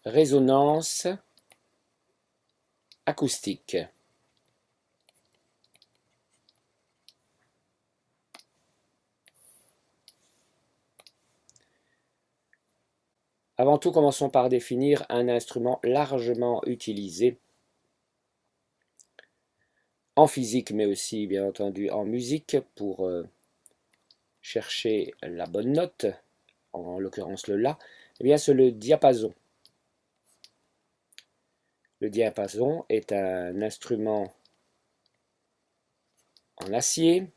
Résonance acoustique. Avant tout, commençons par définir un instrument largement utilisé en physique, mais aussi bien entendu en musique, pour chercher la bonne note, en l'occurrence le La, eh bien c'est le diapason. Le diapason est un instrument en acier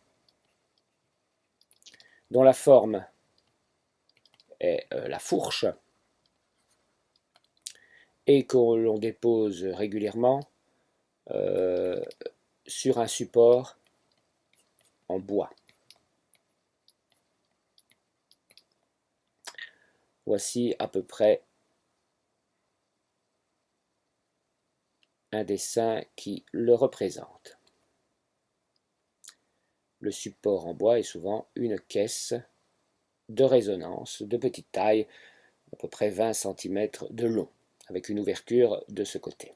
dont la forme est la fourche et que l'on dépose régulièrement sur un support en bois. Voici à peu près un dessin qui le représente. Le support en bois est souvent une caisse de résonance de petite taille, à peu près 20 cm de long, avec une ouverture de ce côté.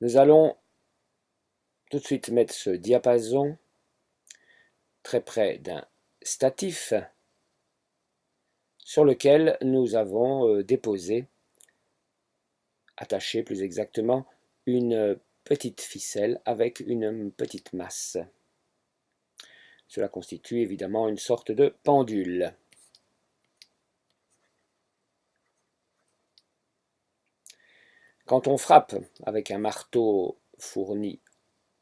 Nous allons tout de suite mettre ce diapason très près d'un statif sur lequel nous avons déposé, attaché plus exactement, une petite ficelle avec une petite masse. Cela constitue évidemment une sorte de pendule. Quand on frappe avec un marteau fourni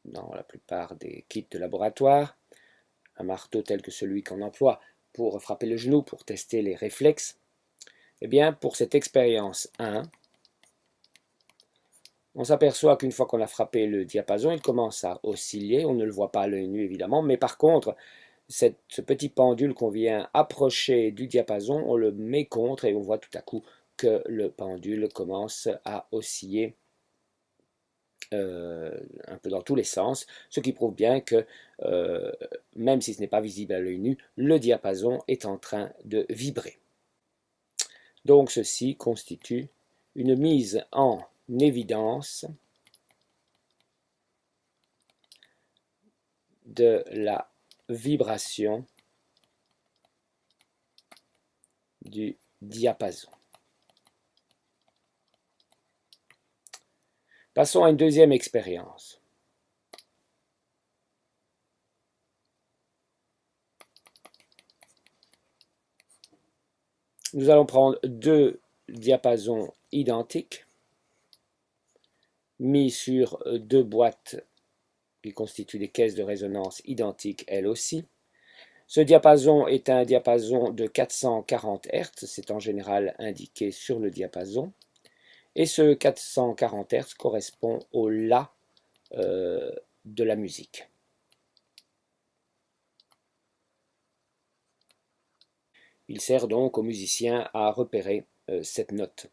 dans la plupart des kits de laboratoire, un marteau tel que celui qu'on emploie pour frapper le genou, pour tester les réflexes, eh bien pour cette expérience 1, on s'aperçoit qu'une fois qu'on a frappé le diapason, il commence à osciller, on ne le voit pas à l'œil nu évidemment, mais par contre, ce petit pendule qu'on vient approcher du diapason, on le met contre et on voit tout à coup que le pendule commence à osciller un peu dans tous les sens, ce qui prouve bien que même si ce n'est pas visible à l'œil nu, le diapason est en train de vibrer. Donc ceci constitue une mise en évidence de la vibration du diapason. Passons à une deuxième expérience. Nous allons prendre deux diapasons identiques mis sur deux boîtes qui constituent des caisses de résonance identiques elles aussi. Ce diapason est un diapason de 440 Hz, c'est en général indiqué sur le diapason. Et ce 440 Hz correspond au La de la musique. Il sert donc aux musiciens à repérer cette note.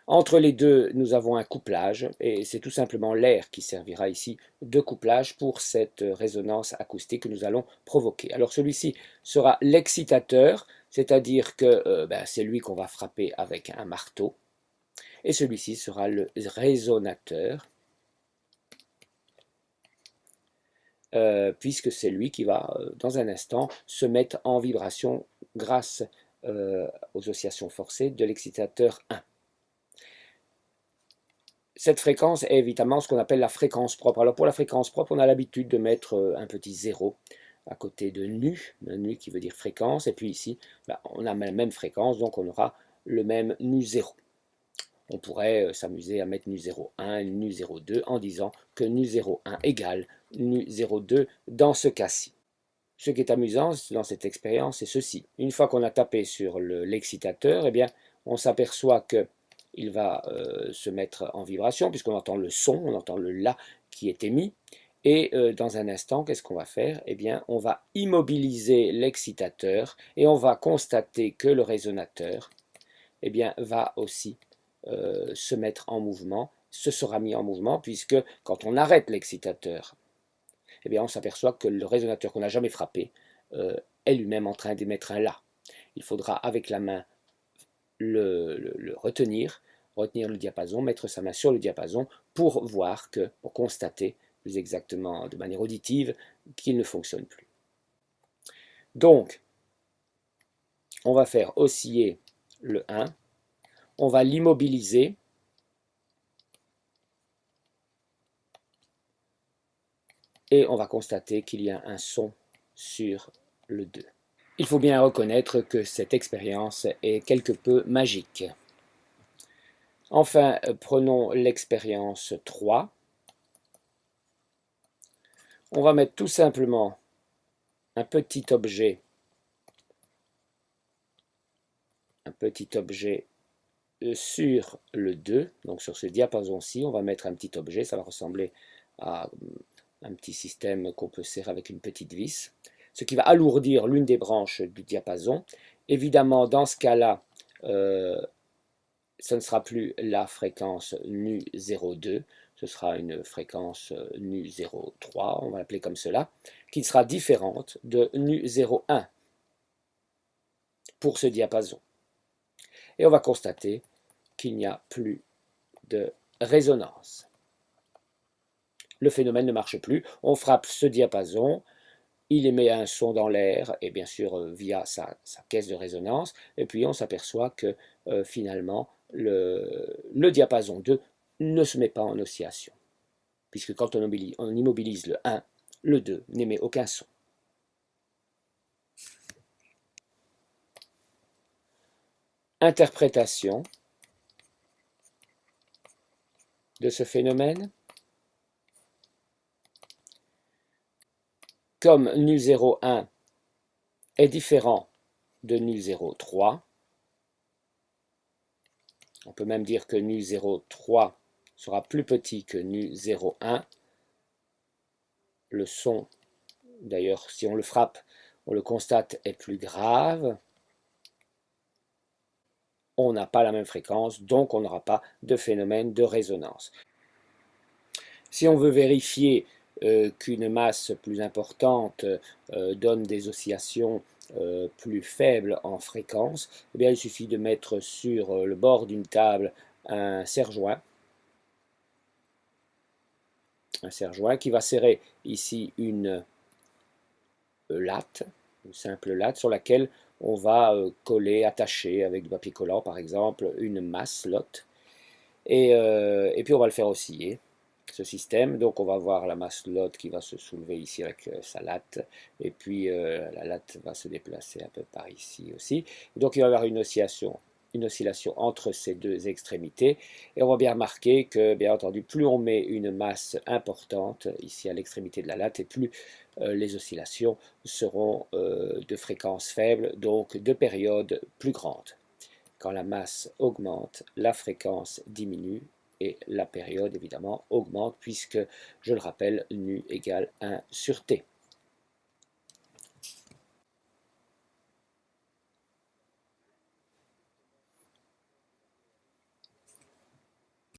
Entre les deux, nous avons un couplage, et c'est tout simplement l'air qui servira ici de couplage pour cette résonance acoustique que nous allons provoquer. Alors celui-ci sera l'excitateur, c'est-à-dire que c'est lui qu'on va frapper avec un marteau, et celui-ci sera le résonateur, puisque c'est lui qui va, dans un instant, se mettre en vibration grâce aux oscillations forcées de l'excitateur 1. Cette fréquence est évidemment ce qu'on appelle la fréquence propre. Alors pour la fréquence propre, on a l'habitude de mettre un petit 0 à côté de nu qui veut dire fréquence, et puis ici, on a la même fréquence, donc on aura le même nu0. On pourrait s'amuser à mettre nu01, nu02 en disant que nu01 égale nu02 dans ce cas-ci. Ce qui est amusant dans cette expérience, c'est ceci. Une fois qu'on a tapé sur l'excitateur, eh bien, on s'aperçoit qu'il va se mettre en vibration, puisqu'on entend le son, on entend le La qui est émis. Et dans un instant, qu'est-ce qu'on va faire? Eh bien, on va immobiliser l'excitateur et on va constater que le résonateur eh bien, va aussi se mettre en mouvement, se sera mis en mouvement, puisque quand on arrête l'excitateur, eh bien, on s'aperçoit que le résonateur qu'on n'a jamais frappé est lui-même en train d'émettre un La. Il faudra avec la main le retenir le diapason, mettre sa main sur le diapason pour voir pour constater plus exactement de manière auditive qu'il ne fonctionne plus. Donc, on va faire osciller le 1, on va l'immobiliser, et on va constater qu'il y a un son sur le 2. Il faut bien reconnaître que cette expérience est quelque peu magique. Enfin, prenons l'expérience 3. On va mettre tout simplement un petit objet sur le 2, donc sur ce diapason-ci, on va mettre un petit objet, ça va ressembler à un petit système qu'on peut serrer avec une petite vis, ce qui va alourdir l'une des branches du diapason. Évidemment, dans ce cas-là, ce ne sera plus la fréquence nu02, ce sera une fréquence nu03, on va l'appeler comme cela, qui sera différente de nu01 pour ce diapason. Et on va constater qu'il n'y a plus de résonance. Le phénomène ne marche plus, on frappe ce diapason, il émet un son dans l'air, et bien sûr via sa caisse de résonance, et puis on s'aperçoit que finalement le diapason 2 ne se met pas en oscillation, puisque quand on immobilise le 1, le 2 n'émet aucun son. Interprétation de ce phénomène. Comme nu01 est différent de nu03, on peut même dire que nu03 sera plus petit que nu01. Le son, d'ailleurs, si on le frappe, on le constate, est plus grave. On n'a pas la même fréquence, donc on n'aura pas de phénomène de résonance. Si on veut vérifier qu'une masse plus importante donne des oscillations plus faibles en fréquence, eh bien, il suffit de mettre sur le bord d'une table un serre-joint qui va serrer ici une latte, une simple latte sur laquelle on va coller, attacher avec du papier collant par exemple, une masse lotte, et puis on va le faire osciller, ce système. Donc on va voir la masse lotte qui va se soulever ici avec sa latte, et puis la latte va se déplacer un peu par ici aussi. Donc il va y avoir une oscillation entre ces deux extrémités, et on va bien remarquer que, bien entendu, plus on met une masse importante ici à l'extrémité de la latte, et plus les oscillations seront de fréquence faible, donc de période plus grande. Quand la masse augmente, la fréquence diminue, et la période évidemment augmente, puisque, je le rappelle, nu égale 1 sur t.